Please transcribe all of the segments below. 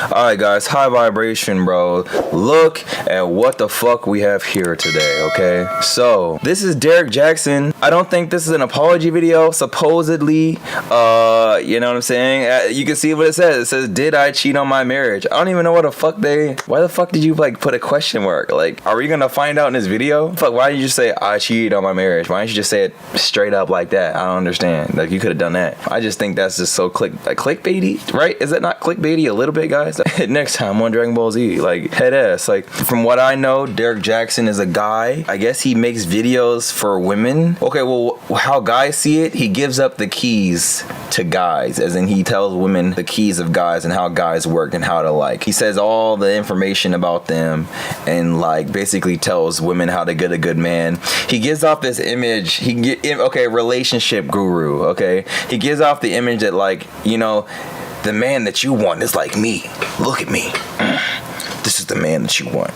Alright guys, high vibration, bro. Look at what the fuck we have here today, okay? So, this is Derrick Jaxn. I don't think this is an apology video, supposedly. You know what I'm saying? You can see what it says. It says, did I cheat on my marriage? I don't even know what the fuck why the fuck did you like put a question mark? Like, are we gonna find out in this video? Fuck, why didn't you just say, I cheated on my marriage? Why didn't you just say it straight up like that? I don't understand. Like, you could have done that. I just think that's just so clickbaity, right? Is that not clickbaity a little bit, guys? Next time on Dragon Ball Z, like, head ass. Like, from what I know, Derrick Jaxn is a guy. I guess he makes videos for women. Okay, well, how guys see it, he gives up the keys to guys, as in he tells women the keys of guys and how guys work and how to, like, he says all the information about them and, like, basically tells women how to get a good man. He gives off this image, relationship guru, okay? He gives off the image that, like, you know, the man that you want is like me. Look at me. This is the man that you want.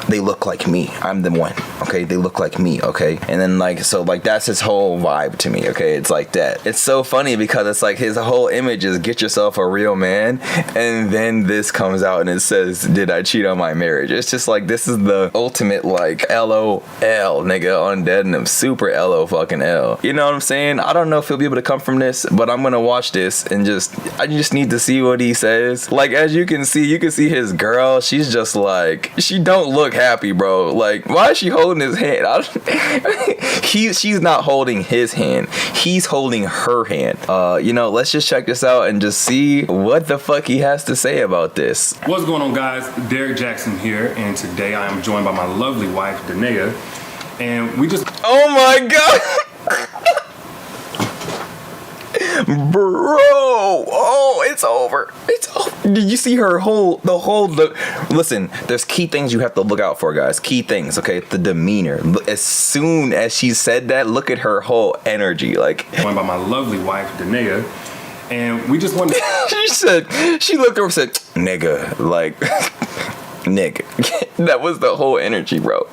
They look like me. I'm the one. Okay, they look like me. Okay, and then that's his whole vibe to me. Okay, it's like that. It's so funny because it's like his whole image is get yourself a real man, and then this comes out and it says, did I cheat on my marriage? It's just like, this is the ultimate like LOL nigga on deadenim, super LO fucking L. You know what I'm saying? I don't know if he'll be able to come from this, but I'm gonna watch this and I just need to see what he says. Like, as you can see his girl. She's just like, she don't look happy, bro. Like, why is she holding his hand? She's not holding his hand. He's holding her hand. You know, let's just check this out and just see what the fuck he has to say about this. What's going on, guys? Derrick Jaxn here, and today I am joined by my lovely wife, Danae, and we just... Oh my god! Bro, oh, it's over. Did you see her listen, there's key things you have to look out for, guys. Key things, okay? The demeanor. As soon as she said that, look at her whole energy. Like, joined by my lovely wife, Danae, and we just wanted she looked over and said, nigga, like, nigga. That was the whole energy, bro.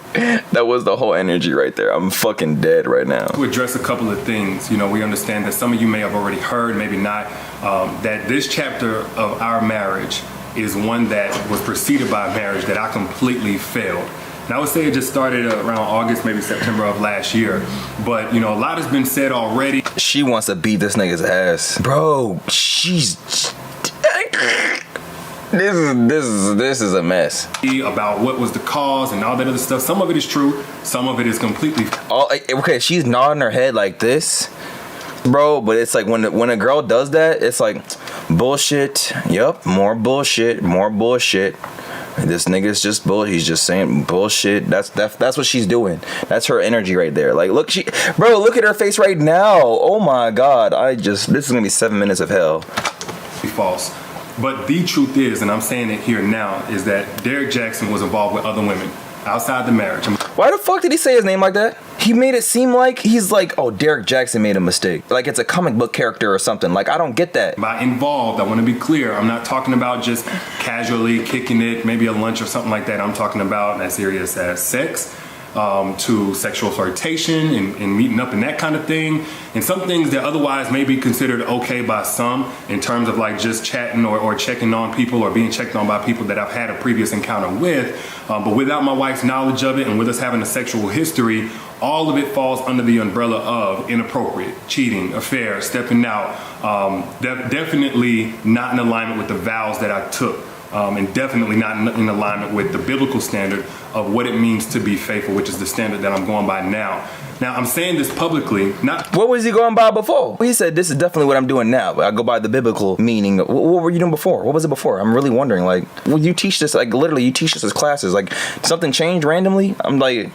That was the whole energy right there. I'm fucking dead right now. To address a couple of things, you know, we understand that some of you may have already heard, maybe not, that this chapter of our marriage is one that was preceded by a marriage that I completely failed. And I would say it just started around August, maybe September of last year. But, you know, a lot has been said already. She wants to beat this nigga's ass. Bro, This is a mess. About what was the cause and all that other stuff. Some of it is true. Some of it is completely... Okay, she's nodding her head like this, bro. But it's like when a girl does that, it's like bullshit. Yup, more bullshit. This nigga's just bullshit. He's just saying bullshit. That's what she's doing. That's her energy right there. Like, look, look at her face right now. Oh my god. This is gonna be 7 minutes of hell. False. But the truth is, and I'm saying it here now, is that Derrick Jaxn was involved with other women outside the marriage. Why the fuck did he say his name like that? He made it seem like he's like, oh, Derrick Jaxn made a mistake. Like it's a comic book character or something. Like, I don't get that. By involved, I want to be clear. I'm not talking about just casually kicking it, maybe a lunch or something like that. I'm talking about as serious as sex, to sexual flirtation and meeting up and that kind of thing, and some things that otherwise may be considered okay by some in terms of like just chatting or checking on people or being checked on by people that I've had a previous encounter with, but without my wife's knowledge of it and with us having a sexual history, all of it falls under the umbrella of inappropriate, cheating, affair, stepping out, definitely not in alignment with the vows that I took. And definitely not in alignment with the biblical standard of what it means to be faithful, which is the standard that I'm going by now. Now, I'm saying this publicly, not... What was he going by before? He said, this is definitely what I'm doing now. I go by the biblical meaning. What were you doing before? What was it before? I'm really wondering, like, well, you teach this, like, literally, you teach this as classes. Like, something changed randomly? I'm like...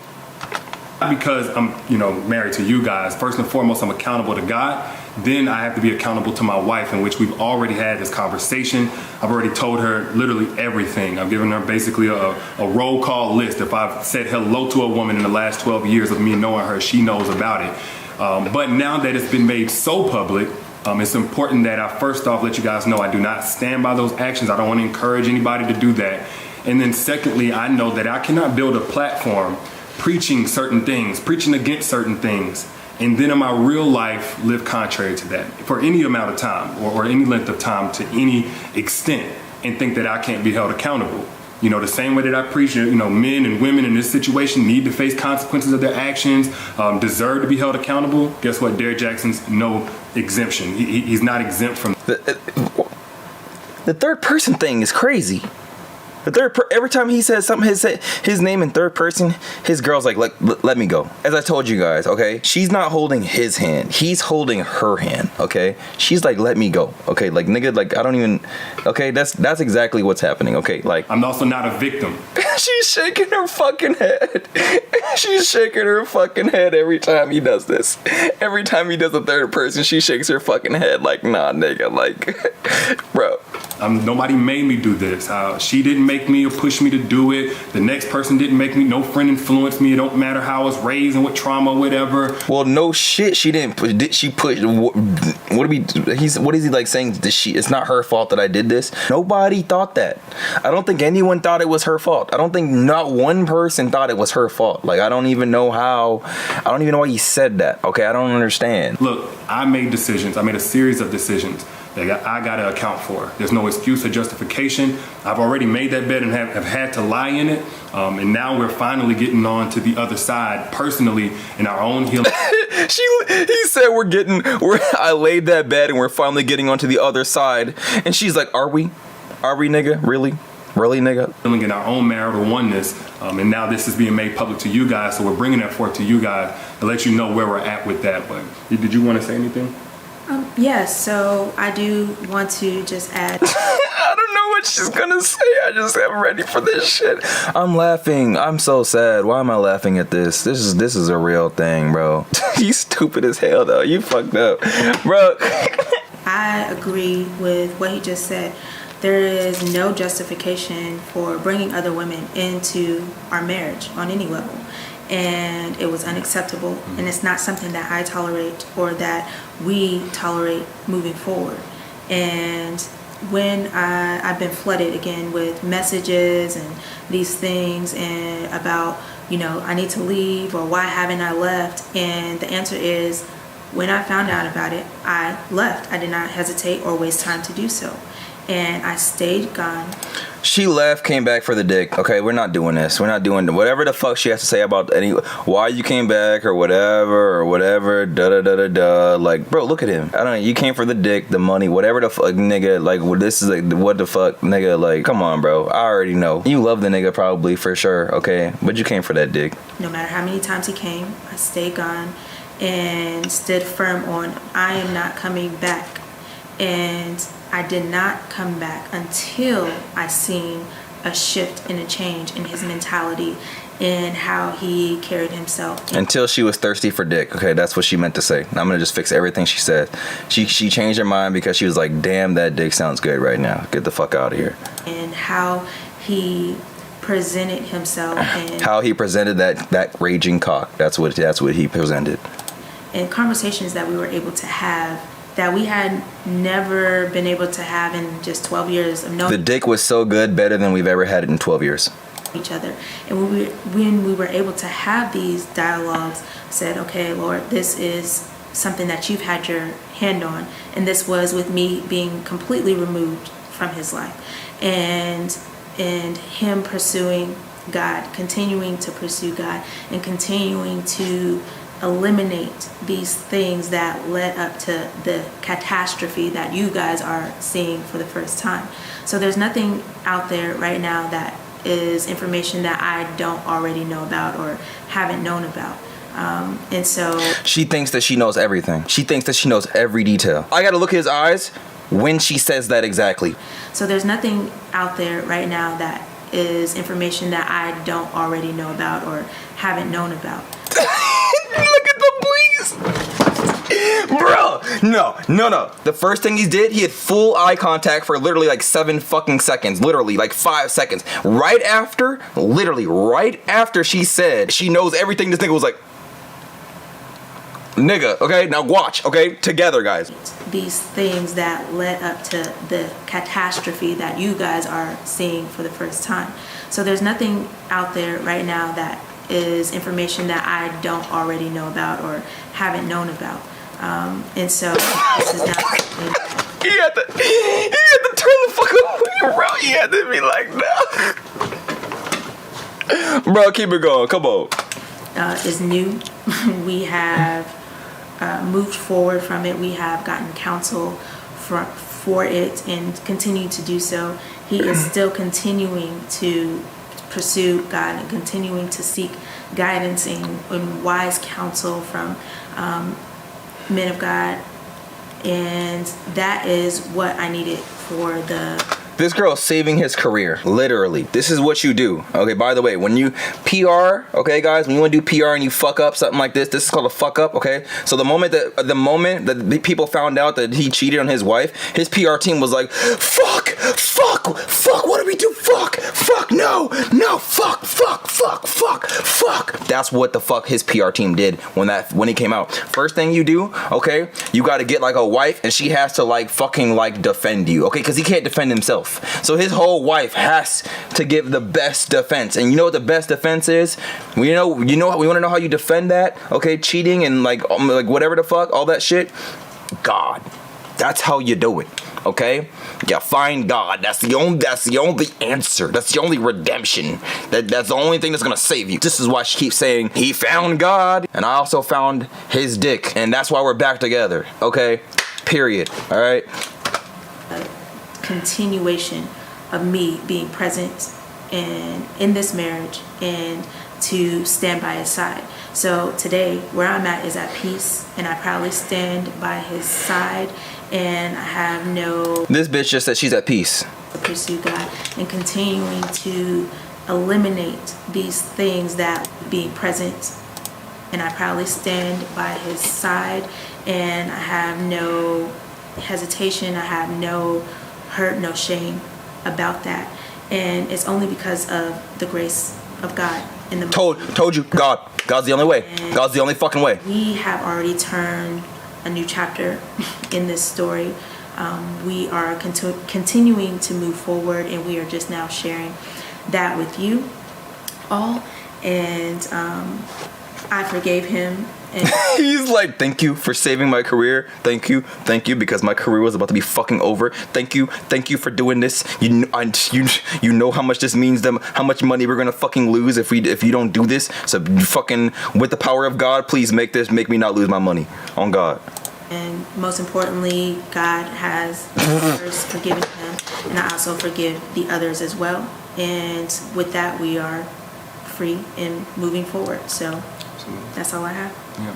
Because I'm, you know, married to you guys. First and foremost, I'm accountable to God. Then I have to be accountable to my wife, in which we've already had this conversation. I've already told her literally everything. I've given her basically a roll call list. If I've said hello to a woman in the last 12 years of me knowing her, she knows about it. But now that it's been made so public, it's important that I first off let you guys know I do not stand by those actions. I don't want to encourage anybody to do that. And then secondly, I know that I cannot build a platform preaching certain things, preaching against certain things, and then in my real life live contrary to that for any amount of time or any length of time to any extent, and think that I can't be held accountable. You know, the same way that I preach, you know, men and women in this situation need to face consequences of their actions, deserve to be held accountable. Guess what? Derrick Jaxn's no exemption. He's not exempt from. The third person thing is crazy. Every time he says something, his name in third person, his girl's like, let me go. As I told you guys, okay? She's not holding his hand. He's holding her hand, okay? She's like, let me go, okay? Like, nigga, like, I don't even, okay? That's exactly what's happening, okay? Like, I'm also not a victim. She's shaking her fucking head. She's shaking her fucking head every time he does this. Every time he does the third person, she shakes her fucking head like, nah, nigga, like, bro. Nobody made me do this. She didn't make me or push me to do it. The next person didn't make me. No friend influenced me. It don't matter how I was raised and what trauma or whatever. Well, no shit. She didn't push. Did she push? What is he like saying? It's not her fault that I did this. Nobody thought that. I don't think anyone thought it was her fault. I don't think not one person thought it was her fault. Like, I don't even know how. I don't even know why he said that. Okay, I don't understand. Look, I made decisions. I made a series of decisions that I got to account for. There's no excuse or justification. I've already made that bet and have had to lie in it. And now we're finally getting on to the other side personally in our own healing. He said I laid that bet and we're finally getting onto the other side. And she's like, are we? Are we, nigga? Really, nigga? Healing in our own marital oneness. And now this is being made public to you guys. So we're bringing that forth to you guys to let you know where we're at with that. But did you want to say anything? Yes, so I do want to just add. I don't know what she's gonna say. I just am ready for this shit. I'm laughing. I'm so sad. Why am I laughing at this? This is a real thing, bro. You stupid as hell, though. You fucked up, bro. I agree with what he just said. There is no justification for bringing other women into our marriage on any level. And it was unacceptable, and it's not something that I tolerate or that we tolerate moving forward. And when I've been flooded again with messages and these things and about, you know, I need to leave or why haven't I left? And the answer is, when I found out about it, I left. I did not hesitate or waste time to do so. And I stayed gone. She left, came back for the dick. Okay, we're not doing this. We're not doing whatever the fuck she has to say about why you came back or whatever. Da da da da da. Like, bro, look at him. I don't know. You came for the dick, the money, whatever the fuck, nigga. Like, this is like, what the fuck, nigga. Like, come on, bro. I already know. You love the nigga probably for sure. Okay, but you came for that dick. No matter how many times he came, I stayed gone and stood firm on I am not coming back. And I did not come back until I seen a shift and a change in his mentality and how he carried himself. Until she was thirsty for dick. Okay, that's what she meant to say. I'm gonna just fix everything she said. She changed her mind because she was like, damn, that dick sounds good right now. Get the fuck out of here. And how he presented himself and how he presented that raging cock. That's what he presented. And conversations that we were able to have that we had never been able to have in just 12 years of knowing. The dick was so good, better than we've ever had it in 12 years. Each other. And when we were able to have these dialogues, said, okay, Lord, this is something that you've had your hand on. And this was with me being completely removed from his life. And him pursuing God, continuing to pursue God, and continuing to eliminate these things that led up to the catastrophe that you guys are seeing for the first time. So there's nothing out there right now that is information that I don't already know about or haven't known about. And so she thinks that she knows everything. She thinks that she knows every detail. I gotta look at his eyes when she says that exactly. So there's nothing out there right now that is information that I don't already know about or haven't known about. Look at the please. Bro, no. The first thing he did, he had full eye contact for literally like 7 fucking seconds. Literally like 5 seconds. Right after she said she knows everything, this nigga was like, nigga, okay? Now watch, okay? Together, guys. These things that led up to the catastrophe that you guys are seeing for the first time. So there's nothing out there right now that is information that I don't already know about or haven't known about. And so this is not something that He had to turn the fuck away, bro. He had to be like, no. Bro, keep it going. Come on. is new. We have moved forward from it. We have gotten counsel for it and continue to do so. He is still continuing to pursue God and continuing to seek guidance and wise counsel from men of God. And that is what I needed for This girl's saving his career, literally. This is what you do. Okay, by the way, when you PR, okay, guys, when you want to do PR and you fuck up something like this is called a fuck up, okay? So the moment that the people found out that he cheated on his wife, his PR team was like, fuck, what do we do? Fuck, no, fuck. That's what the fuck his PR team did when he came out. First thing you do, okay, you got to get like a wife and she has to like fucking like defend you, okay? Because he can't defend himself. So his whole wife has to give the best defense. And you know what the best defense is? We want to know how you defend that, okay? Cheating and like whatever the fuck, all that shit. God. That's how you do it. Okay? You find God. That's the only answer. That's the only redemption. That's the only thing that's gonna save you. This is why she keeps saying he found God and I also found his dick. And that's why we're back together. Okay? Period. Alright? continuation of me being present in this marriage and to stand by his side. So today, where I'm at is at peace, and I proudly stand by his side, and I have no... This bitch just said she's at peace. ...pursue God and continuing to eliminate these things that being present, and I proudly stand by his side, and I have no hesitation, I have no hurt, no shame about that. And it's only because of the grace of God in the told you, God's the only way. God's the only fucking way. We have already turned a new chapter in this story. We are continuing to move forward, and we are just now sharing that with you all. And I forgave him. And he's like, thank you for saving my career. Thank you, because my career was about to be fucking over. Thank you for doing this. You know how much this means them, how much money we're gonna fucking lose if you don't do this. So you fucking, with the power of God, please make me not lose my money on God. And most importantly, God has first forgiven him, and I also forgive the others as well. And with that, we are free and moving forward. So that's all I have. Yeah.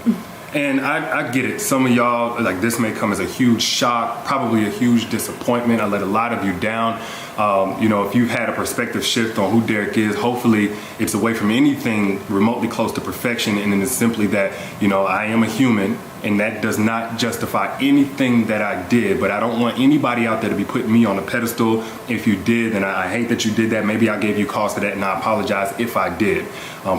And I get it. Some of y'all, like, this may come as a huge shock, probably a huge disappointment. I let a lot of you down. If you've had a perspective shift on who Derrick is, hopefully it's away from anything remotely close to perfection, and then it's simply that, I am a human, and that does not justify anything that I did. But I don't want anybody out there to be putting me on a pedestal. If you did, then I hate that you did that. Maybe I gave you cause for that, and I apologize if I did.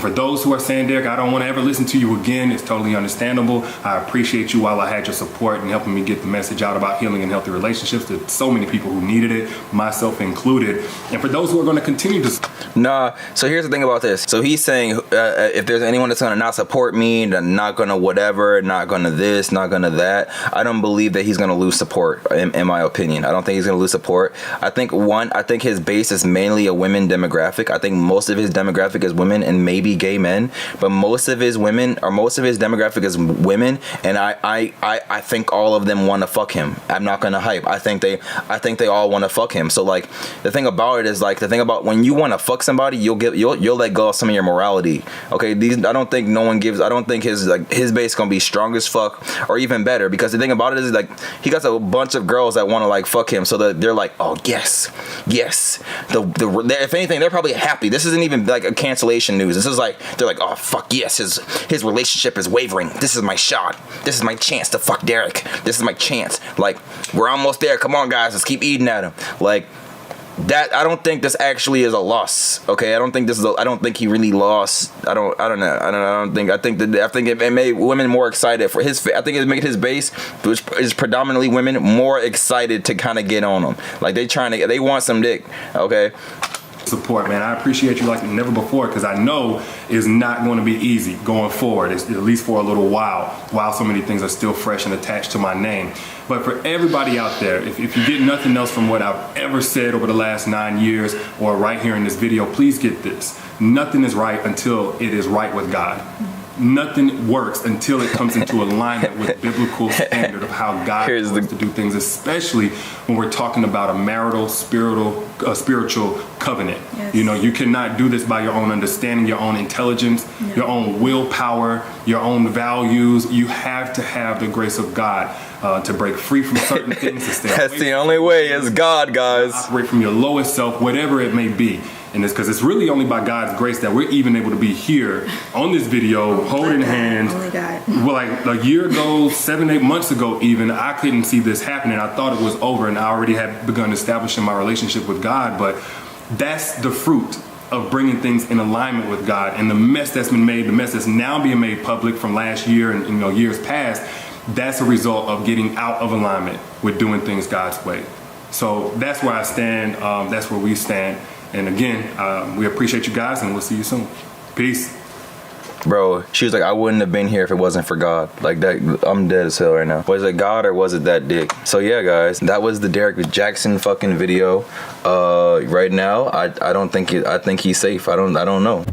For those who are saying, Derrick, I don't want to ever listen to you again, it's totally understandable. I appreciate you while I had your support and helping me get the message out about healing and healthy relationships to so many people who needed it, myself included. And for those who are going to continue to... Nah, so here's the thing about this. So he's saying if there's anyone that's going to not support me, not going to whatever, not going to this, not going to that, I don't believe that he's going to lose support, in my opinion. I don't think he's going to lose support. I think his base is mainly a women demographic. I think most of his demographic is women and maybe gay men, but most of his demographic is women, and I think all of them want to fuck him. I'm not going to hype. I think they all want to fuck him. So like the thing about it is, like, the thing about when you want to fuck somebody, you'll let go of some of your morality. Okay, I don't think his base gonna be strong as fuck or even better, because the thing about it is, like, he got a bunch of girls that want to like fuck him, so that they're like, oh yes. If anything, they're probably happy. This isn't even like a cancellation news. This is like, they're like, oh fuck yes, his relationship is wavering. This is my shot. This is my chance to fuck Derrick. This is my chance. Like, we're almost there. Come on, guys, let's keep eating at him. Like that. I don't think this actually is a loss. Okay, I don't think he really lost. I think it made women more excited for his. I think it made his base, which is predominantly women, more excited to kind of get on him. Like they want some dick. Okay. support, man. I appreciate you like never before, because I know it's not going to be easy going forward, at least for a little while so many things are still fresh and attached to my name. But for everybody out there, if you get nothing else from what I've ever said over the last 9 years or right here in this video, please get this. Nothing is right until it is right with God. Nothing works until it comes into alignment with biblical standard of how God wants to do things, especially when we're talking about a marital, spiritual covenant. Yes. You know, you cannot do this by your own understanding, your own intelligence, your own willpower, your own values. You have to have the grace of God to break free from certain things. To stay That's the only way is God, guys. Operate from your lowest self, whatever it may be. And it's because it's really only by God's grace that we're even able to be here on this video, holding hands. Only God. Well, like a year ago, 7-8 months ago even, I couldn't see this happening. I thought it was over, and I already had begun establishing my relationship with God. But that's the fruit of bringing things in alignment with God. And the mess that's been made, the mess that's now being made public from last year and years past, that's a result of getting out of alignment with doing things God's way. So that's where I stand. That's where we stand. And again, we appreciate you guys, and we'll see you soon. Peace. Bro, she was like, I wouldn't have been here if it wasn't for God. Like that, I'm dead as hell right now. Was it God or was it that dick? So yeah, guys, that was the Derrick Jaxn fucking video. Right now, I don't think I think he's safe. I don't know.